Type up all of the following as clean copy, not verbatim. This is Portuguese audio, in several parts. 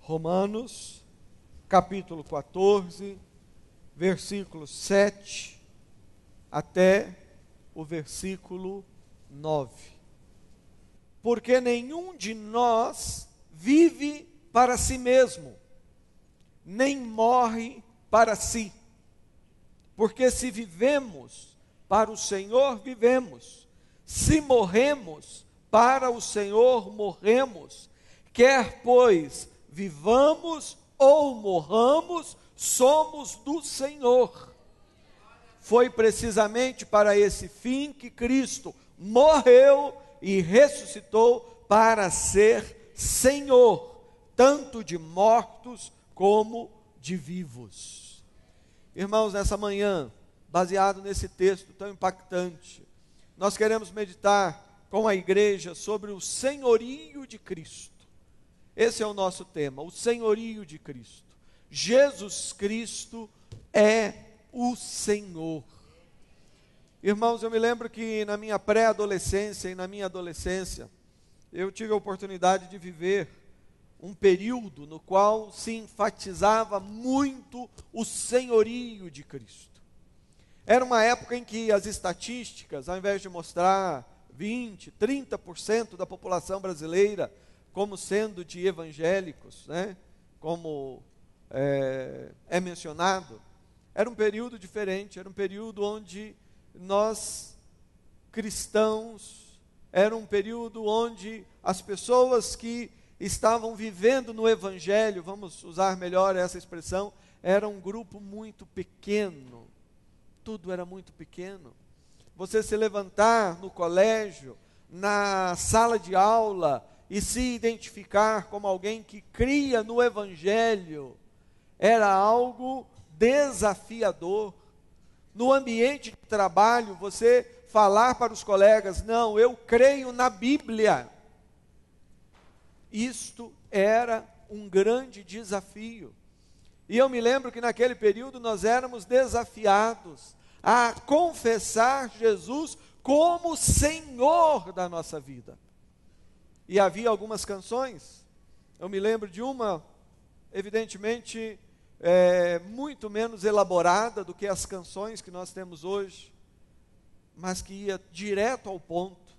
Romanos, capítulo 14, versículos 7 até o versículo 9. Porque nenhum de nós vive para si mesmo, nem morre para si. Porque se vivemos, para o Senhor vivemos. Se morremos, para o Senhor morremos. Quer, pois, vivamos ou morramos, somos do Senhor. Foi precisamente para esse fim que Cristo morreu e ressuscitou para ser Senhor, tanto de mortos como de vivos. Irmãos, nessa manhã, baseado nesse texto tão impactante, nós queremos meditar com a igreja sobre o senhorio de Cristo. Esse é o nosso tema, o senhorio de Cristo. Jesus Cristo é o Senhor. Irmãos, eu me lembro que na minha pré-adolescência e na minha adolescência, eu tive a oportunidade de viver um período no qual se enfatizava muito o senhorio de Cristo. Era uma época em que as estatísticas, ao invés de mostrar 20%, 30% da população brasileira como sendo de evangélicos, né, como é mencionado, era um período diferente, era um período onde nós, cristãos, era um período onde as pessoas que estavam vivendo no evangelho, vamos usar melhor essa expressão, era um grupo muito pequeno, tudo era muito pequeno. Você se levantar no colégio, na sala de aula e se identificar como alguém que cria no evangelho, era algo desafiador. No ambiente de trabalho, você falar para os colegas, não, eu creio na Bíblia. Isto era um grande desafio. E eu me lembro que naquele período nós éramos desafiados a confessar Jesus como Senhor da nossa vida. E havia algumas canções, eu me lembro de uma, evidentemente, muito menos elaborada do que as canções que nós temos hoje, mas que ia direto ao ponto,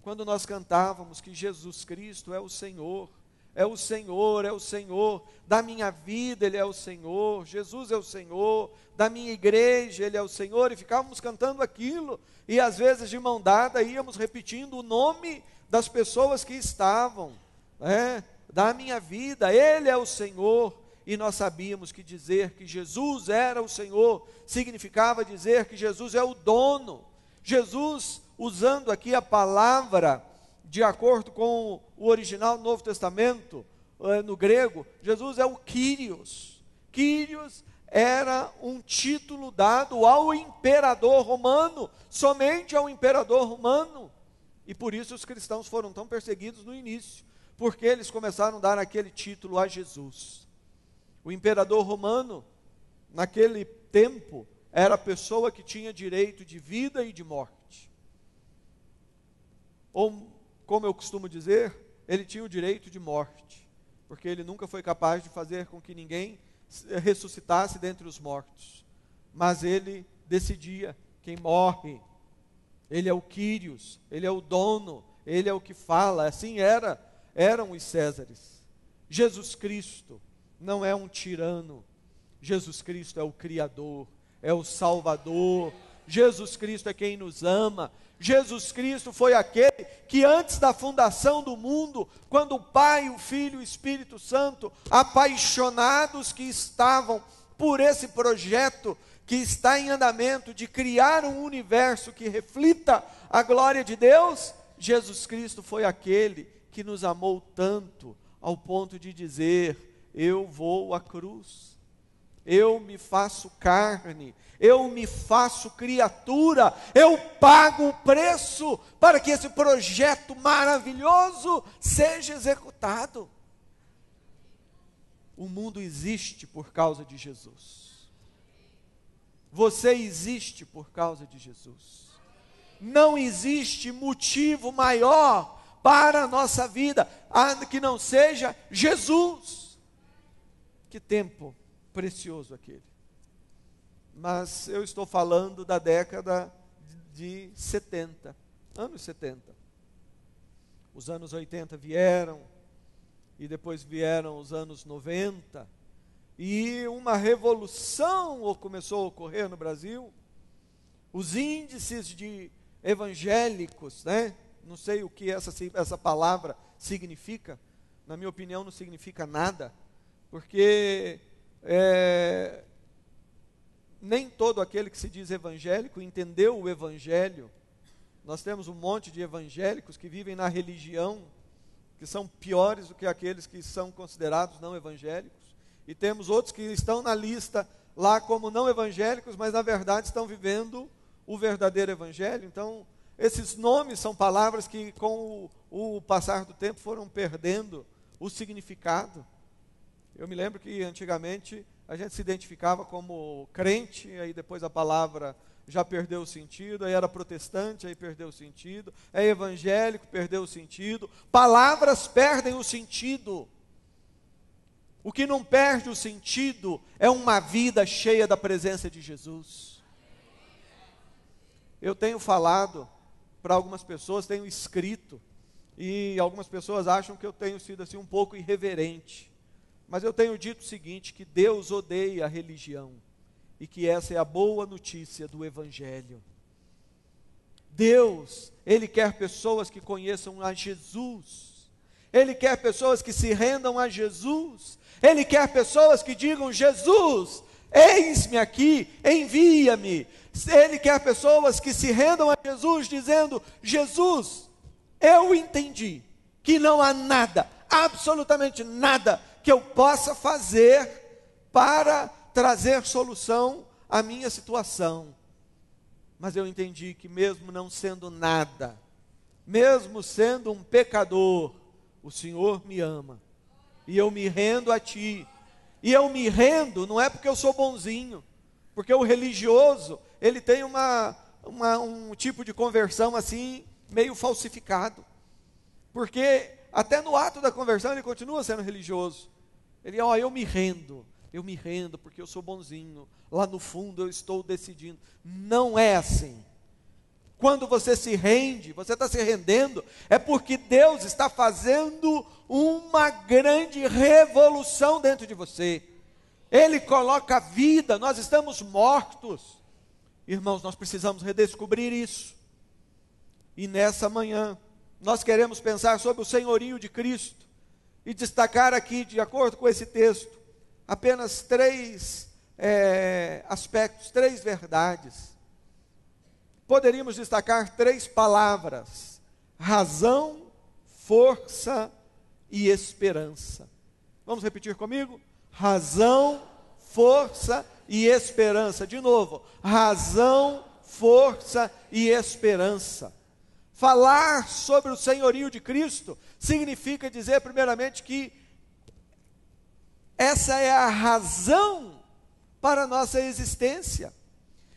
quando nós cantávamos que Jesus Cristo é o Senhor, é o Senhor, é o Senhor, da minha vida Ele é o Senhor, Jesus é o Senhor, da minha igreja Ele é o Senhor, e ficávamos cantando aquilo, e às vezes de mão dada íamos repetindo o nome das pessoas que estavam, da minha vida, Ele é o Senhor, e nós sabíamos que dizer que Jesus era o Senhor, significava dizer que Jesus é o dono. Jesus, usando aqui a palavra, de acordo com o original do Novo Testamento, no grego, Jesus é o Kyrios. Kyrios era um título dado ao imperador romano, somente ao imperador romano. E por isso os cristãos foram tão perseguidos no início, porque eles começaram a dar aquele título a Jesus. O imperador romano, naquele tempo, era a pessoa que tinha direito de vida e de morte. Ou, como eu costumo dizer, ele tinha o direito de morte, porque ele nunca foi capaz de fazer com que ninguém ressuscitasse dentre os mortos. Mas ele decidia quem morre. Ele é o Kyrios, ele é o dono, ele é o que fala. Assim eram os Césares. Jesus Cristo não é um tirano. Jesus Cristo é o Criador, é o Salvador. Jesus Cristo é quem nos ama. Jesus Cristo foi aquele que antes da fundação do mundo, quando o Pai, o Filho e o Espírito Santo, apaixonados que estavam por esse projeto que está em andamento de criar um universo que reflita a glória de Deus, Jesus Cristo foi aquele que nos amou tanto ao ponto de dizer: eu vou à cruz, eu me faço carne, eu me faço criatura, eu pago o preço para que esse projeto maravilhoso seja executado. O mundo existe por causa de Jesus. Você existe por causa de Jesus. Não existe motivo maior para a nossa vida que não seja Jesus. Que tempo precioso aquele. Mas eu estou falando da década de 70, anos 70. Os anos 80 vieram, e depois vieram os anos 90, e uma revolução começou a ocorrer no Brasil. Os índices de evangélicos, né? Não sei o que essa palavra significa, na minha opinião não significa nada, porque nem todo aquele que se diz evangélico entendeu o evangelho. Nós temos um monte de evangélicos que vivem na religião, que são piores do que aqueles que são considerados não evangélicos, e temos outros que estão na lista lá como não evangélicos, mas na verdade estão vivendo o verdadeiro evangelho. Então, esses nomes são palavras que com o passar do tempo foram perdendo o significado. Eu me lembro que antigamente a gente se identificava como crente, aí depois a palavra já perdeu o sentido, aí era protestante, aí perdeu o sentido, é evangélico, perdeu o sentido. Palavras perdem o sentido. O que não perde o sentido é uma vida cheia da presença de Jesus. Eu tenho falado para algumas pessoas, tenho escrito, e algumas pessoas acham que eu tenho sido assim um pouco irreverente. Mas eu tenho dito o seguinte, que Deus odeia a religião, e que essa é a boa notícia do Evangelho. Deus, Ele quer pessoas que conheçam a Jesus, Ele quer pessoas que se rendam a Jesus, Ele quer pessoas que digam: Jesus, eis-me aqui, envia-me. Ele quer pessoas que se rendam a Jesus, dizendo: Jesus, eu entendi que não há nada, absolutamente nada, que eu possa fazer para trazer solução à minha situação. Mas eu entendi que mesmo não sendo nada, mesmo sendo um pecador, o Senhor me ama, e eu me rendo a Ti. E eu me rendo, não é porque eu sou bonzinho, porque o religioso, ele tem um tipo de conversão assim, meio falsificado, porque até no ato da conversão ele continua sendo religioso. Ele, eu me rendo porque eu sou bonzinho, lá no fundo eu estou decidindo. Não é assim. Quando você se rende, você está se rendendo, é porque Deus está fazendo uma grande revolução dentro de você. Ele coloca vida, nós estamos mortos. Irmãos, nós precisamos redescobrir isso. E nessa manhã, nós queremos pensar sobre o senhorio de Cristo, e destacar aqui, de acordo com esse texto, apenas 3 aspectos, 3 verdades. Poderíamos destacar 3 palavras: razão, força e esperança. Vamos repetir comigo? Razão, força e esperança. De novo, razão, força e esperança. Falar sobre o senhorio de Cristo significa dizer, primeiramente, que essa é a razão para a nossa existência.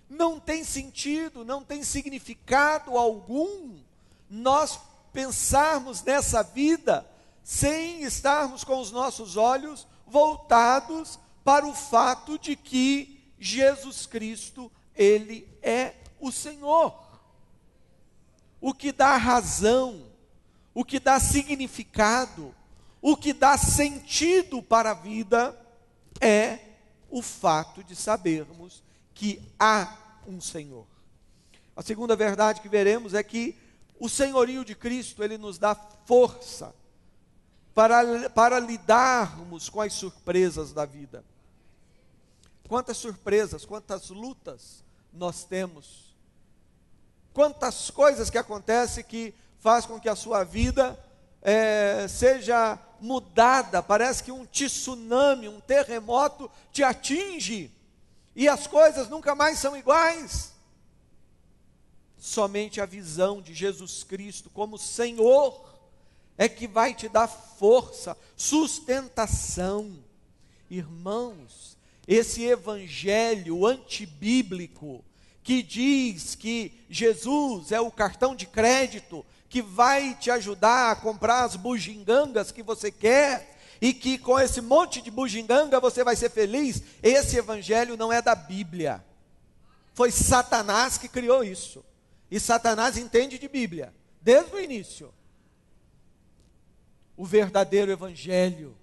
Não tem sentido, não tem significado algum nós pensarmos nessa vida sem estarmos com os nossos olhos voltados para o fato de que Jesus Cristo, Ele é o Senhor. O que dá razão, o que dá significado, o que dá sentido para a vida é o fato de sabermos que há um Senhor. A segunda verdade que veremos é que o senhorio de Cristo, Ele nos dá força para lidarmos com as surpresas da vida. Quantas surpresas, quantas lutas nós temos, quantas coisas que acontecem que faz com que a sua vida seja mudada. Parece que um tsunami, um terremoto te atinge, e as coisas nunca mais são iguais. Somente a visão de Jesus Cristo como Senhor é que vai te dar força, sustentação. Irmãos, esse evangelho antibíblico, que diz que Jesus é o cartão de crédito que vai te ajudar a comprar as bugigangas que você quer, e que com esse monte de bugiganga você vai ser feliz, esse evangelho não é da Bíblia. Foi Satanás que criou isso. E Satanás entende de Bíblia, desde o início. O verdadeiro evangelho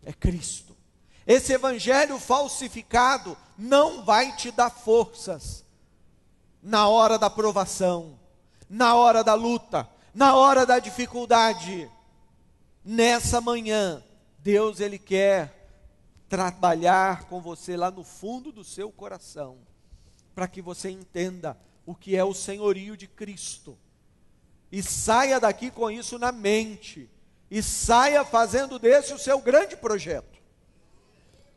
é Cristo. Esse evangelho falsificado não vai te dar forças na hora da provação, na hora da luta, na hora da dificuldade. Nessa manhã, Deus ele quer trabalhar com você lá no fundo do seu coração, para que você entenda o que é o senhorio de Cristo, e saia daqui com isso na mente, e saia fazendo desse o seu grande projeto.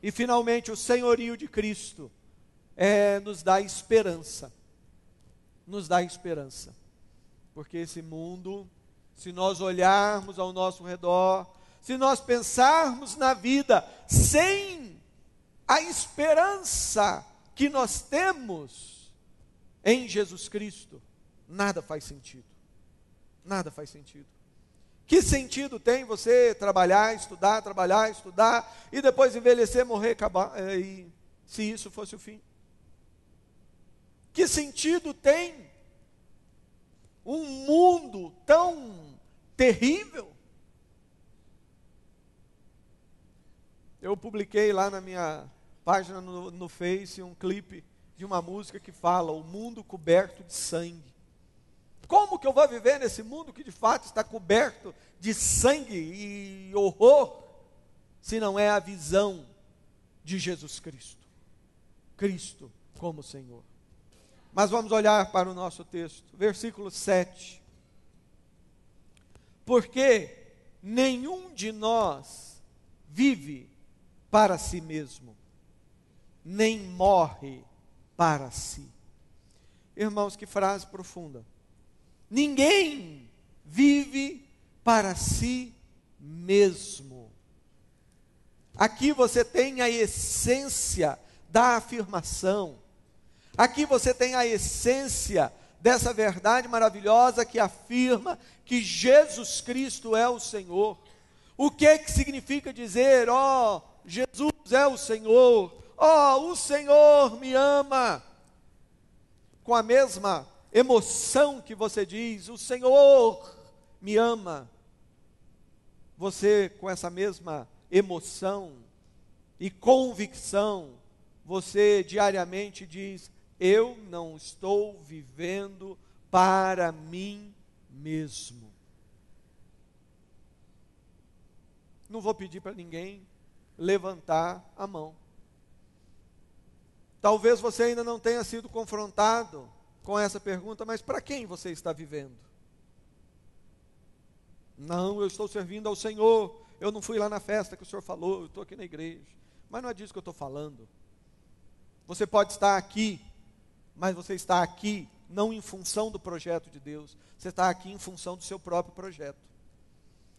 E finalmente o senhorio de Cristo nos dá esperança, porque esse mundo, se nós olharmos ao nosso redor, se nós pensarmos na vida sem a esperança que nós temos em Jesus Cristo, nada faz sentido. Nada faz sentido. Que sentido tem você trabalhar, estudar, e depois envelhecer, morrer, acabar, se isso fosse o fim? Que sentido tem um mundo tão terrível? Eu publiquei lá na minha página no Face um clipe de uma música que fala: o mundo coberto de sangue. Como que eu vou viver nesse mundo que de fato está coberto de sangue e horror, se não é a visão de Jesus Cristo? Cristo como Senhor. Mas vamos olhar para o nosso texto, versículo 7. Porque nenhum de nós vive para si mesmo, nem morre para si. Irmãos, que frase profunda. Ninguém vive para si mesmo. Aqui você tem a essência da afirmação. Aqui você tem a essência dessa verdade maravilhosa que afirma que Jesus Cristo é o Senhor. O que significa dizer: ó, Jesus é o Senhor, ó, o Senhor me ama? Com a mesma emoção que você diz: o Senhor me ama, você, com essa mesma emoção e convicção, você diariamente diz: eu não estou vivendo para mim mesmo. Não vou pedir para ninguém levantar a mão. Talvez você ainda não tenha sido confrontado com essa pergunta: mas para quem você está vivendo? Não, eu estou servindo ao Senhor, eu não fui lá na festa que o Senhor falou, eu estou aqui na igreja. Mas não é disso que eu estou falando. Você pode estar aqui, mas você está aqui não em função do projeto de Deus, você está aqui em função do seu próprio projeto.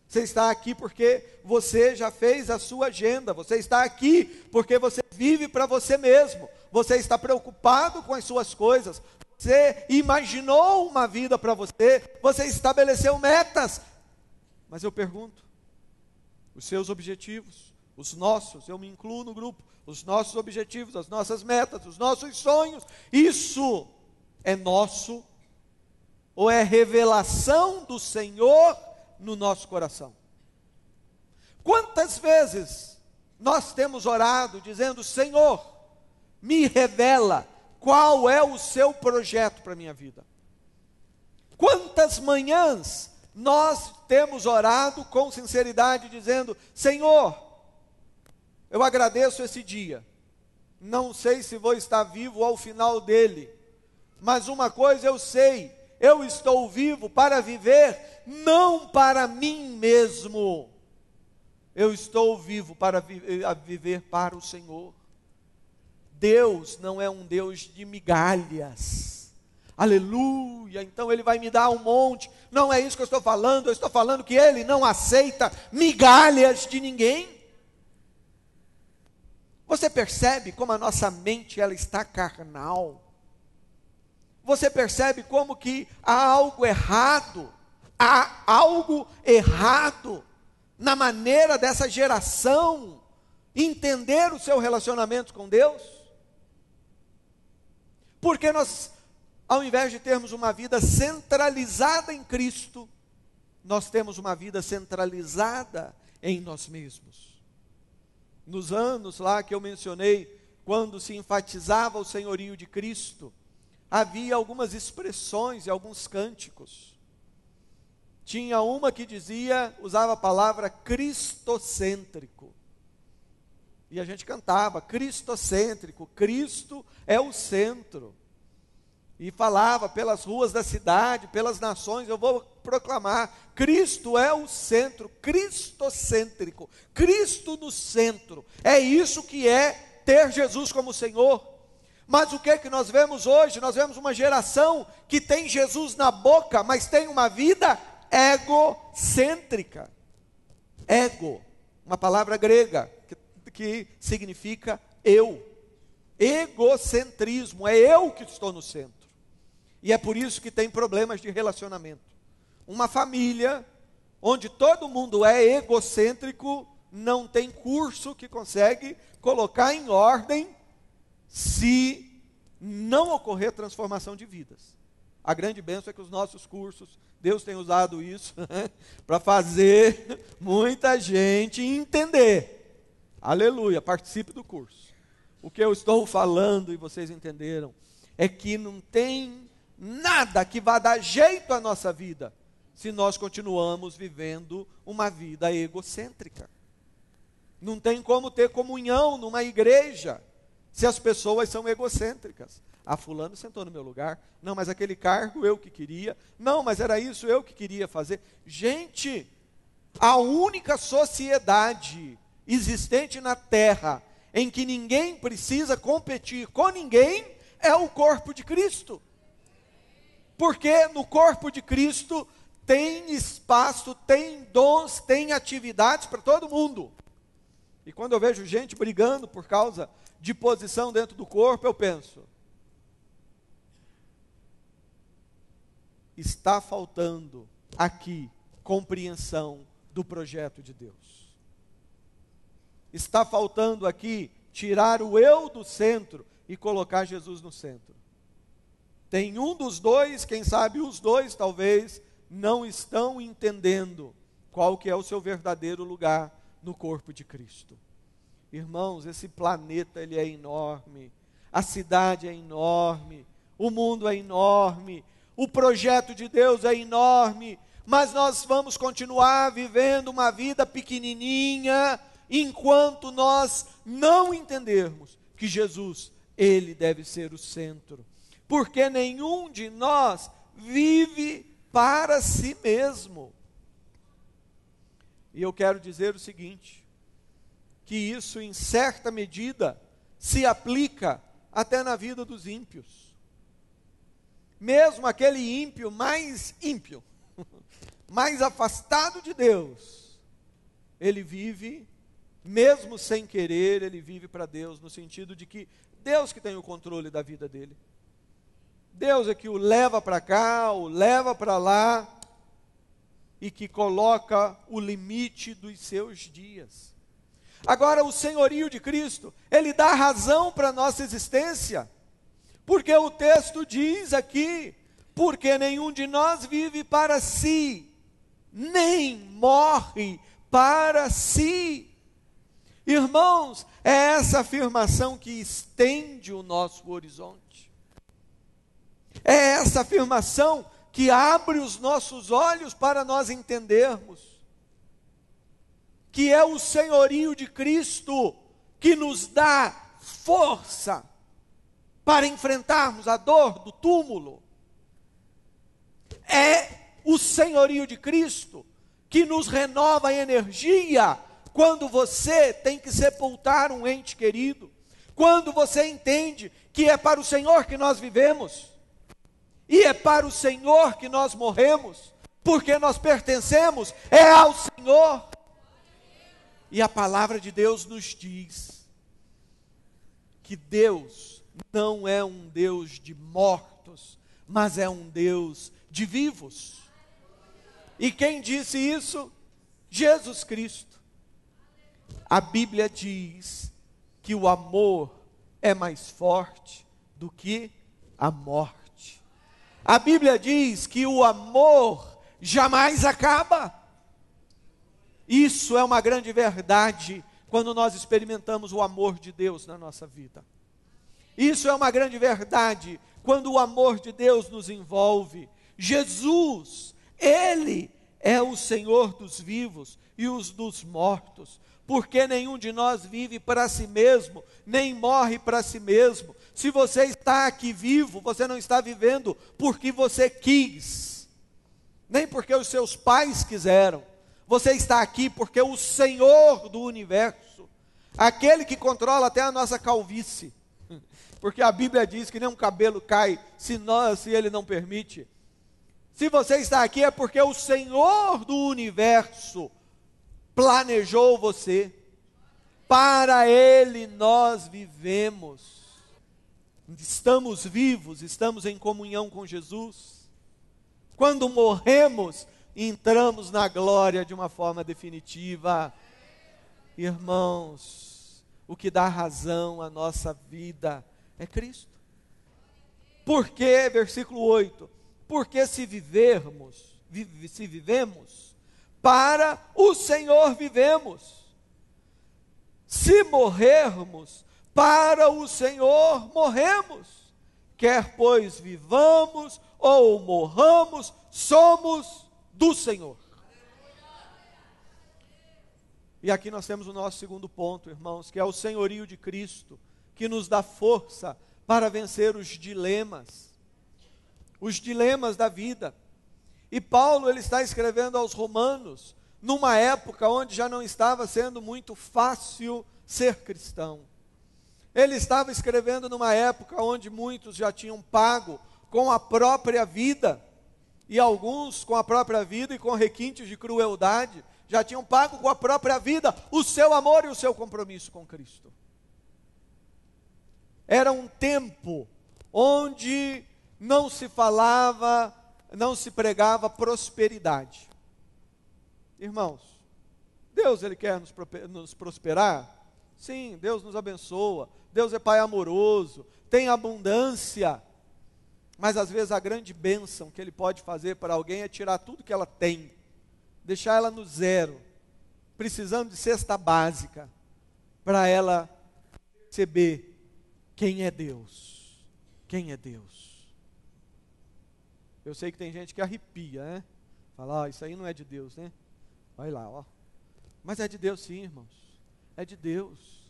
Você está aqui porque você já fez a sua agenda, você está aqui porque você vive para você mesmo, você está preocupado com as suas coisas, você imaginou uma vida para você, você estabeleceu metas. Mas eu pergunto, os seus objetivos, os nossos, eu me incluo no grupo, os nossos objetivos, as nossas metas, os nossos sonhos, isso é nosso ou é revelação do Senhor no nosso coração? Quantas vezes nós temos orado dizendo: Senhor, me revela qual é o seu projeto para a minha vida? Quantas manhãs nós temos orado com sinceridade dizendo: Senhor, eu agradeço esse dia, não sei se vou estar vivo ao final dele, mas uma coisa eu sei, eu estou vivo para viver, não para mim mesmo, eu estou vivo para viver para o Senhor. Deus não é um Deus de migalhas, aleluia, então Ele vai me dar um monte. Não é isso que eu estou falando, eu estou falando que Ele não aceita migalhas de ninguém. Você percebe como a nossa mente ela está carnal? Você percebe como que há algo errado na maneira dessa geração entender o seu relacionamento com Deus? Porque nós, ao invés de termos uma vida centralizada em Cristo, nós temos uma vida centralizada em nós mesmos. Nos anos lá que eu mencionei, quando se enfatizava o senhorio de Cristo, havia algumas expressões e alguns cânticos. Tinha uma que dizia, usava a palavra cristocêntrico. E a gente cantava, cristocêntrico, Cristo é o centro. E falava pelas ruas da cidade, pelas nações, eu vou proclamar, Cristo é o centro, cristocêntrico, Cristo no centro. É isso que é ter Jesus como Senhor. Mas o que é que nós vemos hoje? Nós vemos uma geração que tem Jesus na boca, mas tem uma vida egocêntrica. Ego, uma palavra grega, que significa eu. Egocentrismo, é eu que estou no centro. E é por isso que tem problemas de relacionamento. Uma família onde todo mundo é egocêntrico, não tem curso que consegue colocar em ordem se não ocorrer transformação de vidas. A grande bênção é que os nossos cursos, Deus tem usado isso para fazer muita gente entender. Aleluia, participe do curso. O que eu estou falando, e vocês entenderam, é que não tem nada que vá dar jeito à nossa vida se nós continuamos vivendo uma vida egocêntrica. Não tem como ter comunhão numa igreja se as pessoas são egocêntricas. Ah, fulano sentou no meu lugar. Não, mas aquele cargo eu que queria. Não, mas era isso eu que queria fazer. Gente, a única sociedade existente na terra em que ninguém precisa competir com ninguém é o corpo de Cristo. Porque no corpo de Cristo tem espaço, tem dons, tem atividades para todo mundo. E quando eu vejo gente brigando por causa de posição dentro do corpo, eu penso, está faltando aqui compreensão do projeto de Deus. Está faltando aqui tirar o eu do centro e colocar Jesus no centro. Tem um dos dois, quem sabe os dois talvez não estão entendendo qual que é o seu verdadeiro lugar no corpo de Cristo. Irmãos, esse planeta ele é enorme, a cidade é enorme, o mundo é enorme, o projeto de Deus é enorme, mas nós vamos continuar vivendo uma vida pequenininha enquanto nós não entendermos que Jesus, ele deve ser o centro. Porque nenhum de nós vive para si mesmo. E eu quero dizer o seguinte, que isso em certa medida se aplica até na vida dos ímpios. Mesmo aquele ímpio, mais afastado de Deus, ele vive, mesmo sem querer, ele vive para Deus, no sentido de que Deus que tem o controle da vida dele. Deus é que o leva para cá, o leva para lá, e que coloca o limite dos seus dias. Agora, o senhorio de Cristo, ele dá razão para a nossa existência, porque o texto diz aqui, porque nenhum de nós vive para si, nem morre para si. Irmãos, é essa afirmação que estende o nosso horizonte. É essa afirmação que abre os nossos olhos para nós entendermos que é o senhorio de Cristo que nos dá força para enfrentarmos a dor do túmulo. É o senhorio de Cristo que nos renova a energia quando você tem que sepultar um ente querido, quando você entende que é para o Senhor que nós vivemos, e é para o Senhor que nós morremos, porque nós pertencemos ao Senhor. E a palavra de Deus nos diz que Deus não é um Deus de mortos, mas é um Deus de vivos. E quem disse isso? Jesus Cristo. A Bíblia diz que o amor é mais forte do que a morte. A Bíblia diz que o amor jamais acaba. Isso é uma grande verdade quando nós experimentamos o amor de Deus na nossa vida. Isso é uma grande verdade quando o amor de Deus nos envolve. Jesus, Ele é o Senhor dos vivos e os dos mortos, porque nenhum de nós vive para si mesmo, nem morre para si mesmo. Se você está aqui vivo, você não está vivendo porque você quis, nem porque os seus pais quiseram. Você está aqui porque o Senhor do universo, aquele que controla até a nossa calvície, porque a Bíblia diz que nenhum cabelo cai se Ele não permite. Se você está aqui é porque o Senhor do universo planejou você. Para Ele nós vivemos. Estamos vivos, estamos em comunhão com Jesus. Quando morremos, entramos na glória de uma forma definitiva. Irmãos, o que dá razão à nossa vida é Cristo. Porque, versículo 8, porque se vivemos, para o Senhor vivemos. Se morrermos, para o Senhor morremos. Quer pois vivamos ou morramos, somos do Senhor. E aqui nós temos o nosso segundo ponto, irmãos, que é o senhorio de Cristo, que nos dá força para vencer os dilemas da vida. E Paulo, ele está escrevendo aos Romanos, numa época onde já não estava sendo muito fácil ser cristão. Ele estava escrevendo numa época onde muitos já tinham pago com a própria vida, e alguns com a própria vida e com requintes de crueldade, já tinham pago com a própria vida o seu amor e o seu compromisso com Cristo. Era um tempo onde não se falava, não se pregava prosperidade. Irmãos, Deus, Ele quer nos prosperar? Sim, Deus nos abençoa, Deus é Pai amoroso, tem abundância, mas às vezes a grande bênção que Ele pode fazer para alguém é tirar tudo que ela tem, deixar ela no zero, precisando de cesta básica, para ela perceber quem é Deus. Quem é Deus? Eu sei que tem gente que arrepia, né? Fala, isso aí não é de Deus, né? Vai lá, ó. Mas é de Deus sim, irmãos. É de Deus.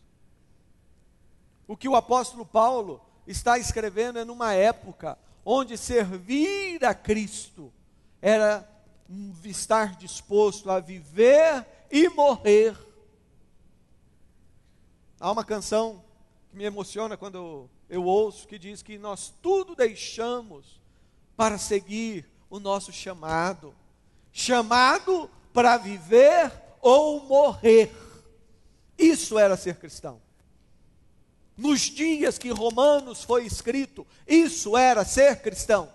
O que o apóstolo Paulo está escrevendo é numa época onde servir a Cristo era estar disposto a viver e morrer. Há uma canção que me emociona quando eu ouço, que diz que nós tudo deixamos para seguir o nosso chamado. Chamado para viver ou morrer. Isso era ser cristão. Nos dias que Romanos foi escrito, isso era ser cristão.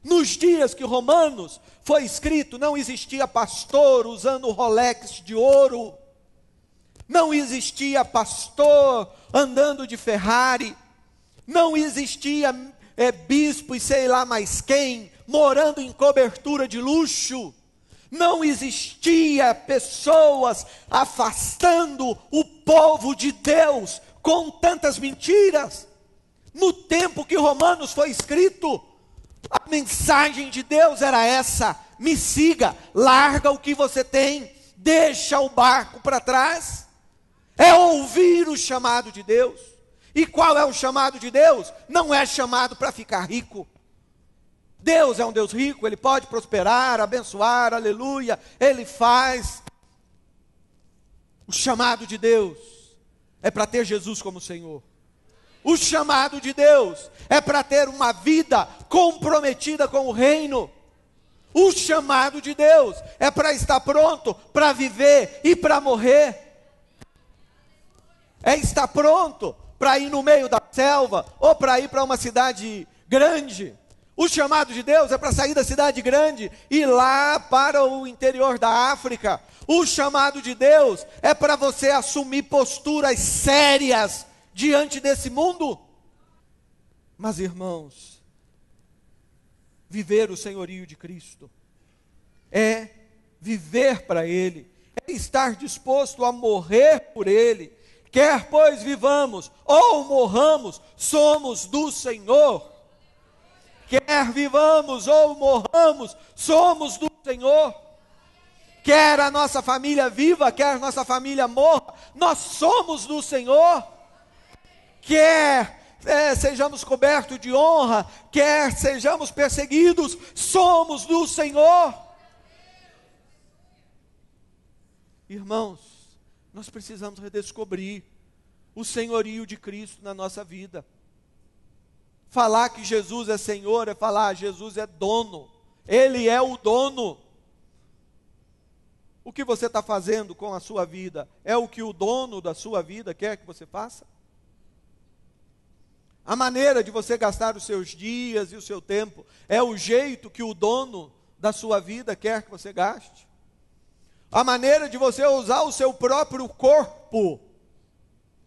Nos dias que Romanos foi escrito, não existia pastor usando Rolex de ouro. Não existia pastor andando de Ferrari. Não existia bispo e sei lá mais quem, morando em cobertura de luxo. Não existia pessoas afastando o povo de Deus com tantas mentiras. No tempo que Romanos foi escrito, a mensagem de Deus era essa: me siga, larga o que você tem, deixa o barco para trás. É ouvir o chamado de Deus. E qual é o chamado de Deus? Não é chamado para ficar rico. Deus é um Deus rico, Ele pode prosperar, abençoar, aleluia, Ele faz. O chamado de Deus é para ter Jesus como Senhor. O chamado de Deus é para ter uma vida comprometida com o reino. O chamado de Deus é para estar pronto para viver e para morrer. É estar pronto para ir no meio da selva ou para ir para uma cidade grande. O chamado de Deus é para sair da cidade grande e ir lá para o interior da África. O chamado de Deus é para você assumir posturas sérias diante desse mundo. Mas, irmãos, viver o senhorio de Cristo é viver para Ele, é estar disposto a morrer por Ele. Quer pois vivamos ou morramos, somos do Senhor. Quer vivamos ou morramos, somos do Senhor. Quer a nossa família viva, quer a nossa família morra, nós somos do Senhor. Quer sejamos cobertos de honra, quer sejamos perseguidos, somos do Senhor. Irmãos, nós precisamos redescobrir o senhorio de Cristo na nossa vida. Falar que Jesus é Senhor é falar, Jesus é dono, Ele é o dono. O que você está fazendo com a sua vida é o que o dono da sua vida quer que você faça? A maneira de você gastar os seus dias e o seu tempo é o jeito que o dono da sua vida quer que você gaste? A maneira de você usar o seu próprio corpo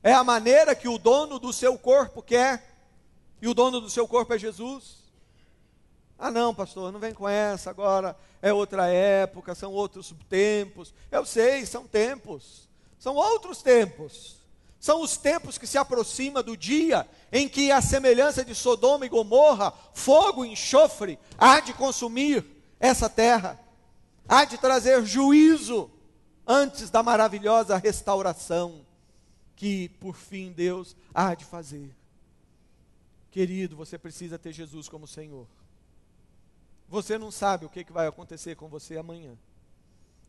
é a maneira que o dono do seu corpo quer? E o dono do seu corpo é Jesus? Ah não, pastor, não vem com essa, agora é outra época, são outros tempos. Eu sei, são tempos, são outros tempos. São os tempos que se aproximam do dia em que a semelhança de Sodoma e Gomorra, fogo e enxofre, há de consumir essa terra, há de trazer juízo antes da maravilhosa restauração que por fim Deus há de fazer. Querido, você precisa ter Jesus como Senhor. Você não sabe o que vai acontecer com você amanhã.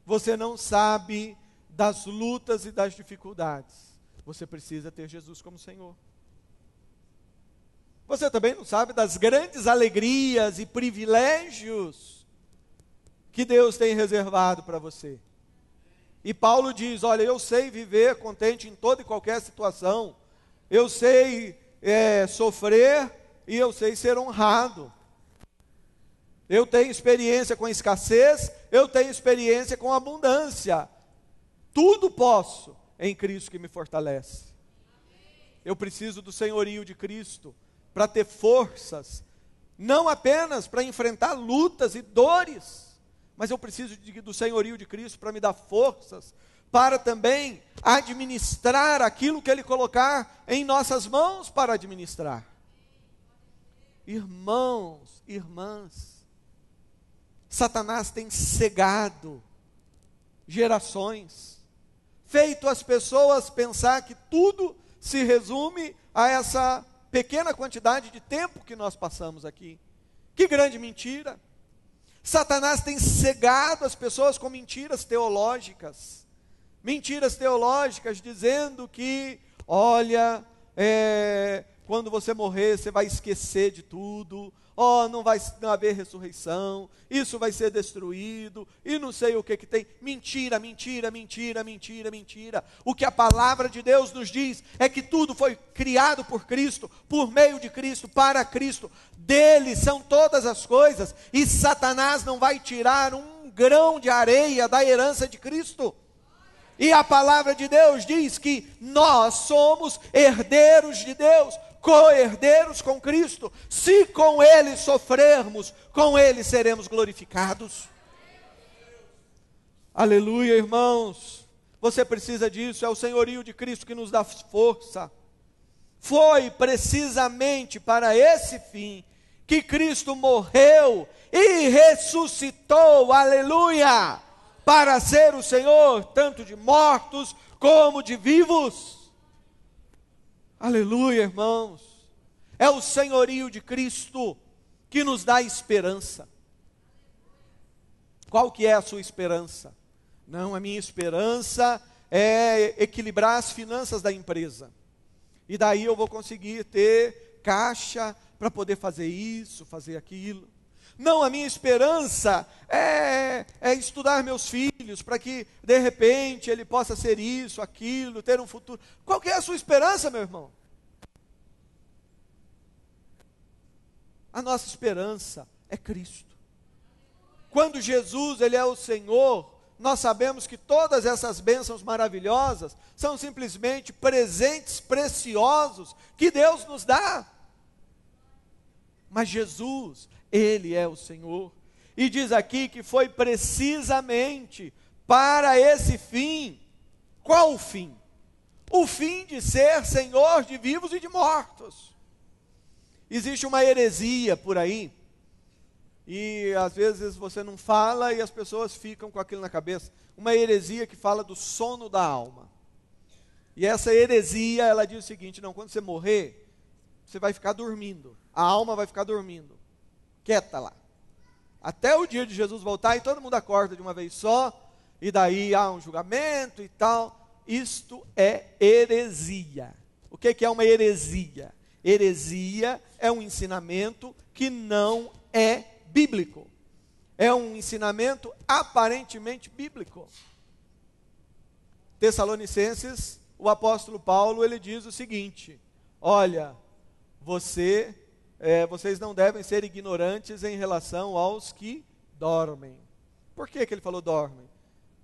Você não sabe das lutas e das dificuldades. Você precisa ter Jesus como Senhor. Você também não sabe das grandes alegrias e privilégios que Deus tem reservado para você. E Paulo diz, olha, eu sei viver contente em toda e qualquer situação. Eu sei sofrer e eu sei ser honrado. Eu tenho experiência com escassez, eu tenho experiência com abundância. Tudo posso em Cristo que me fortalece. Eu preciso do senhorio de Cristo para ter forças, não apenas para enfrentar lutas e dores, mas eu preciso do senhorio de Cristo para me dar forças, para também administrar aquilo que Ele colocar em nossas mãos para administrar. Irmãos, irmãs, Satanás tem cegado gerações, feito as pessoas pensar que tudo se resume a essa pequena quantidade de tempo que nós passamos aqui. Que grande mentira! Satanás tem cegado as pessoas com mentiras teológicas. Mentiras teológicas dizendo que, olha, quando você morrer, você vai esquecer de tudo. Não vai haver ressurreição, isso vai ser destruído, e não sei o que tem. Mentira, mentira, mentira, mentira, mentira. O que a palavra de Deus nos diz é que tudo foi criado por Cristo, por meio de Cristo, para Cristo. Dele são todas as coisas, e Satanás não vai tirar um grão de areia da herança de Cristo. E a palavra de Deus diz que nós somos herdeiros de Deus, co-herdeiros com Cristo. Se com Ele sofrermos, com Ele seremos glorificados. Aleluia, irmãos. Você precisa disso, é o senhorio de Cristo que nos dá força. Foi precisamente para esse fim que Cristo morreu e ressuscitou, aleluia, para ser o Senhor, tanto de mortos como de vivos. Aleluia, irmãos. É o senhorio de Cristo que nos dá esperança. Qual que é a sua esperança? Não, a minha esperança é equilibrar as finanças da empresa. E daí eu vou conseguir ter caixa para poder fazer isso, fazer aquilo. Não, a minha esperança é estudar meus filhos, para que de repente ele possa ser isso, aquilo, ter um futuro. Qual que é a sua esperança, meu irmão? A nossa esperança é Cristo. Quando Jesus, Ele é o Senhor, nós sabemos que todas essas bênçãos maravilhosas são simplesmente presentes preciosos que Deus nos dá. Mas Jesus, Ele é o Senhor. E diz aqui que foi precisamente para esse fim. Qual o fim? O fim de ser Senhor de vivos e de mortos. Existe uma heresia por aí, e às vezes você não fala e as pessoas ficam com aquilo na cabeça. Uma heresia que fala do sono da alma. E essa heresia, ela diz o seguinte: não, quando você morrer, você vai ficar dormindo. A alma vai ficar dormindo, quieta lá. Até o dia de Jesus voltar e todo mundo acorda de uma vez só, e daí há um julgamento e tal. Isto é heresia. O que é uma heresia? Heresia é um ensinamento que não é bíblico. É um ensinamento aparentemente bíblico. Tessalonicenses, o apóstolo Paulo, ele diz o seguinte: olha, vocês não devem ser ignorantes em relação aos que dormem. Por que ele falou dormem?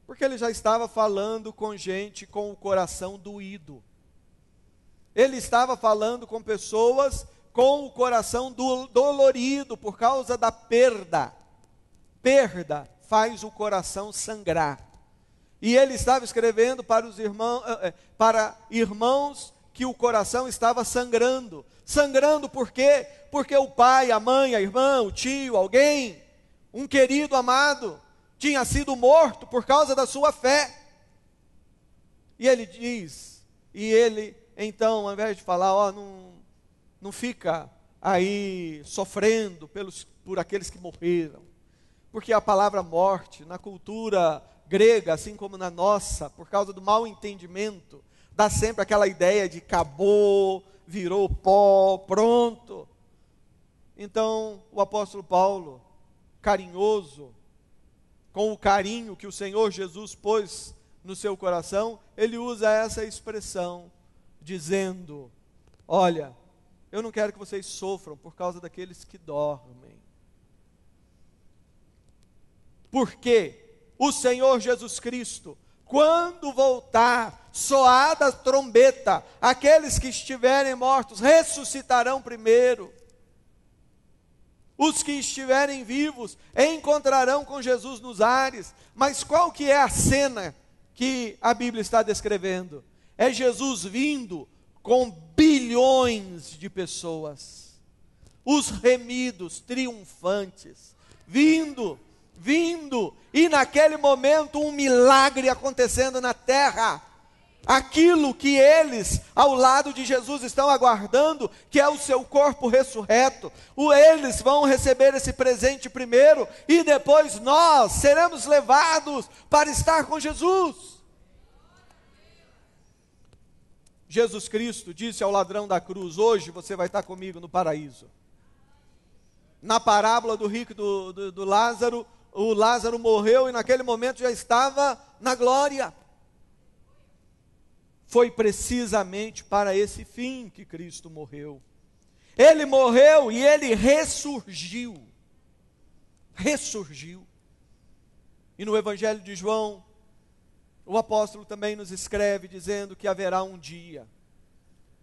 Porque ele já estava falando com gente com o coração doído. Ele estava falando com pessoas com o coração dolorido por causa da perda. Perda faz o coração sangrar. E ele estava escrevendo para irmãos que o coração estava sangrando. Sangrando por quê? Porque o pai, a mãe, a irmã, o tio, alguém, um querido amado, tinha sido morto por causa da sua fé. E ele diz, então, ao invés de falar, não fica aí sofrendo por aqueles que morreram. Porque a palavra morte, na cultura grega, assim como na nossa, por causa do mau entendimento, dá sempre aquela ideia de acabou, virou pó, pronto. Então, o apóstolo Paulo, carinhoso, com o carinho que o Senhor Jesus pôs no seu coração, ele usa essa expressão, dizendo: olha, eu não quero que vocês sofram por causa daqueles que dormem. Porque o Senhor Jesus Cristo, quando voltar, soada a trombeta, aqueles que estiverem mortos ressuscitarão primeiro. Os que estiverem vivos encontrarão com Jesus nos ares. Mas qual que é a cena que a Bíblia está descrevendo? É Jesus vindo com bilhões de pessoas, os remidos, triunfantes, vindo, e naquele momento um milagre acontecendo na terra. Aquilo que eles, ao lado de Jesus, estão aguardando, que é o seu corpo ressurreto, eles vão receber esse presente primeiro, e depois nós seremos levados para estar com Jesus. Jesus Cristo disse ao ladrão da cruz: hoje você vai estar comigo no paraíso. Na parábola do rico e do Lázaro, o Lázaro morreu e naquele momento já estava na glória. Foi precisamente para esse fim que Cristo morreu. Ele morreu e ele ressurgiu. Ressurgiu. E no Evangelho de João, o apóstolo também nos escreve dizendo que haverá um dia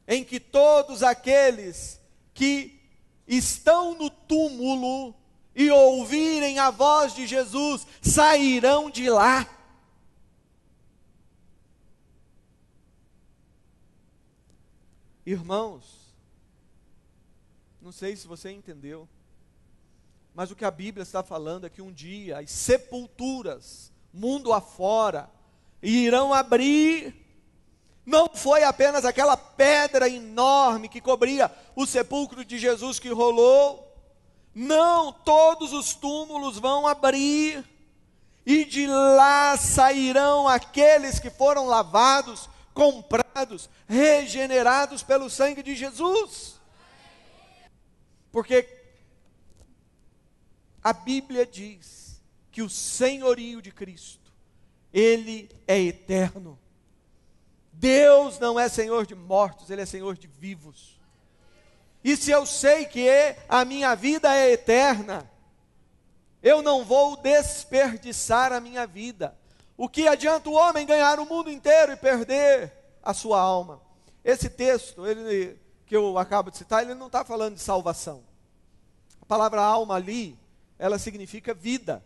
em que todos aqueles que estão no túmulo e ouvirem a voz de Jesus sairão de lá. Irmãos, não sei se você entendeu, mas o que a Bíblia está falando é que um dia as sepulturas, mundo afora, irão abrir. Não foi apenas aquela pedra enorme que cobria o sepulcro de Jesus que rolou. Não, todos os túmulos vão abrir, e de lá sairão aqueles que foram lavados, comprados, regenerados pelo sangue de Jesus. Porque a Bíblia diz que o senhorio de Cristo, Ele é eterno. Deus não é Senhor de mortos, Ele é Senhor de vivos. E se eu sei que a minha vida é eterna, eu não vou desperdiçar a minha vida. O que adianta o homem ganhar o mundo inteiro e perder a sua alma? Esse texto, que eu acabo de citar, ele não está falando de salvação. A palavra alma ali, ela significa vida.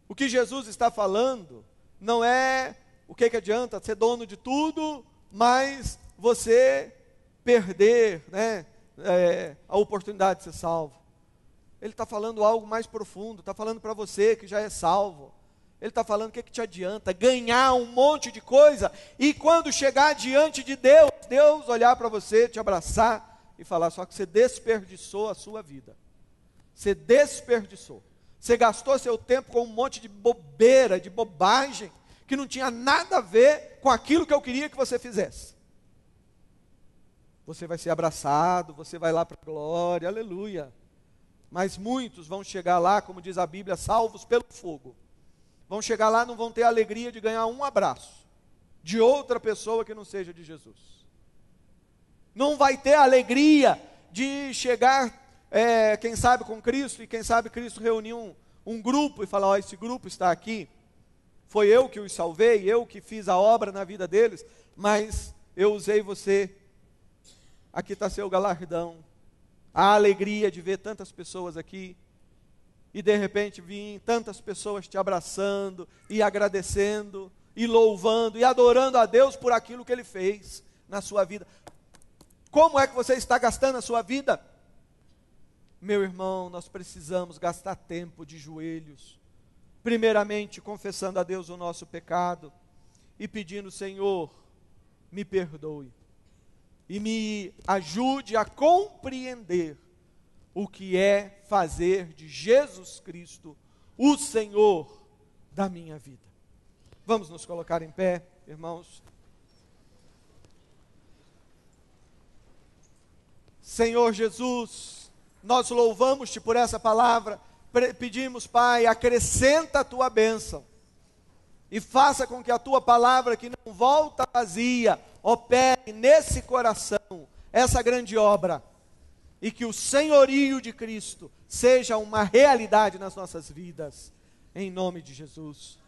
O que Jesus está falando não é o que adianta ser dono de tudo, mas você perder, né, a oportunidade de ser salvo. Ele está falando algo mais profundo, está falando para você que já é salvo. Ele está falando o que te adianta ganhar um monte de coisa e quando chegar diante de Deus, Deus olhar para você, te abraçar e falar só que você desperdiçou a sua vida. Você desperdiçou. Você gastou seu tempo com um monte de bobeira, de bobagem, que não tinha nada a ver com aquilo que eu queria que você fizesse. Você vai ser abraçado, você vai lá para a glória, aleluia. Mas muitos vão chegar lá, como diz a Bíblia, salvos pelo fogo. Vão chegar lá, não vão ter a alegria de ganhar um abraço de outra pessoa que não seja de Jesus. Não vai ter a alegria de chegar, quem sabe com Cristo, e quem sabe Cristo reunir um grupo e falar, ó, esse grupo está aqui, foi eu que os salvei, eu que fiz a obra na vida deles, mas eu usei você, aqui está seu galardão. A alegria de ver tantas pessoas aqui, e de repente vir tantas pessoas te abraçando, e agradecendo, e louvando, e adorando a Deus por aquilo que Ele fez na sua vida. Como é que você está gastando a sua vida? Meu irmão, nós precisamos gastar tempo de joelhos, primeiramente confessando a Deus o nosso pecado, e pedindo, Senhor, me perdoe, e me ajude a compreender o que é fazer de Jesus Cristo o Senhor da minha vida. Vamos nos colocar em pé, irmãos. Senhor Jesus, nós louvamos-te por essa palavra, pedimos, Pai, acrescenta a tua bênção, e faça com que a tua palavra, que não volta vazia, opere nesse coração, essa grande obra, e que o senhorio de Cristo seja uma realidade nas nossas vidas, em nome de Jesus.